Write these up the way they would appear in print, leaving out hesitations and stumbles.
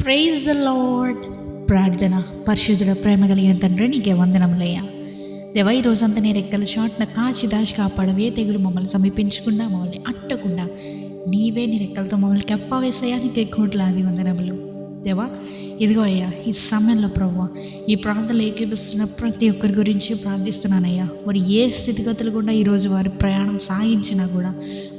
Praise the lord. ప్రార్థన. పరిశుద్ధుడ, ప్రేమ కలిగిన తండ్రి, నీకే వందనములయ్యా. దేవా, ఈ రోజంతా నీ రెక్కల చాటున కాచి దాచి కాపాడవే. తెగులు మమ్మల్ని సమీపించకుండా, మమ్మల్ని అట్టకుండా నీవే నీ రెక్కలతో మమ్మల్ని కప్పవేసయ్యా. నీకే కోట్లాది వందనములు దేవా. ఇదిగో అయ్యా, ఈ సమయంలో ప్రభువా, ఈ ప్రార్థనలు ఏకీపిస్తున్న ప్రతి ఒక్కరి గురించి ప్రార్థిస్తున్నానయ్యా. వారు ఏ స్థితిగతులు కూడా ఈరోజు వారి ప్రయాణం సాగించినా కూడా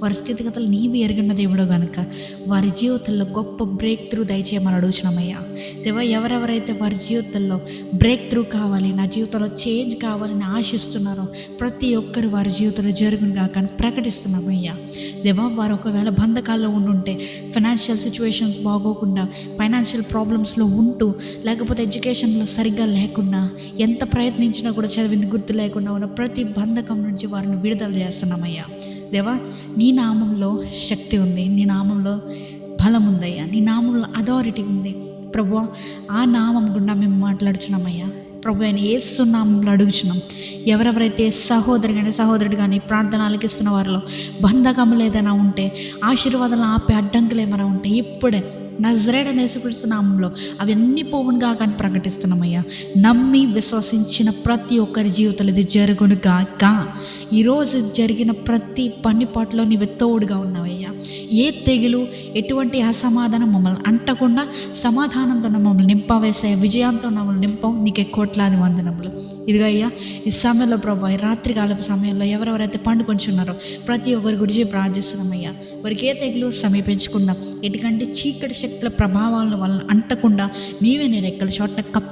వారి స్థితిగతులు నీవి ఎరిగిన దేవుడు కనుక వారి జీవితంలో గొప్ప బ్రేక్ త్రూ దయచేయమని అడుగుతున్నామయ్యా. దేవా, ఎవరెవరైతే వారి జీవితంలో బ్రేక్ త్రూ కావాలి, నా జీవితంలో చేంజ్ కావాలని ఆశిస్తున్నారో ప్రతి ఒక్కరు వారి జీవితంలో జరుగును కాక ప్రకటిస్తున్నామయ్యా. దేవా, వారు ఒకవేళ బంధకాల్లో ఉండుంటే, ఫైనాన్షియల్ సిచ్యువేషన్స్ బాగోకుండా, ఫైనాన్షియల్ ప్రాబ్లమ్స్లో ఉంటూ, లేకపోతే ఎడ్యుకేషన్లో సరిగ్గా లేకుండా, ఎంత ప్రయత్నించినా కూడా చదివింది గుర్తు లేకుండా ఉన్న ప్రతి బంధకం నుంచి వారిని విడుదల చేస్తున్నామయ్యా. దేవా, నీ నామంలో శక్తి ఉంది, నీ నామంలో బలం ఉందయ్యా, నీ నామంలో అథారిటీ ఉంది ప్రభువా. ఆ నామం గుండా మేము మాట్లాడుచున్నామయ్యా. ప్రభు ఆయన యేసు నామంలో అడుగుచున్నాం. ఎవరెవరైతే సహోదరుడు కానీ ప్రార్థన ఆలకిస్తున్న వారిలో బంధకములు ఏదైనా ఉంటే, ఆశీర్వాదాలు ఆపే అడ్డంకులు ఏమైనా ఉంటే, ఇప్పుడే నజరేయుడైన యేసుక్రీస్తు నామంలో అవన్నీ పోవునుగా కానీ ప్రకటిస్తున్నామయ్యా. నమ్మి విశ్వసించిన ప్రతి ఒక్కరి జీవితంలో ఇది జరుగును గాక. ఈరోజు జరిగిన ప్రతి పనిపాట్లో నీవు తోడుగా ఉన్నావయ్యా. ఏ తెగులు, ఎటువంటి అసమాధానం మమ్మల్ని అంటకుండా సమాధానంతో మమ్మల్ని నింపవేసే, విజయంతో మమ్మల్ని నింపం. నీకే కోట్లాది వందనములు. ఇదిగో అయ్యా, ఈ సమయంలో ప్రభు, రాత్రి కాలపు సమయంలో ఎవరెవరైతే పండుకొంచున్నారో ప్రతి ఒక్కరి గురించి ప్రార్థిస్తున్నామయ్యా. వారికి ఏ తెగులు సమీపించకుండా, ఎటువంటి చీకటి శక్తుల ప్రభావాల వల్ల అంటకుండా నీవే నీ రెక్కల చోట్ల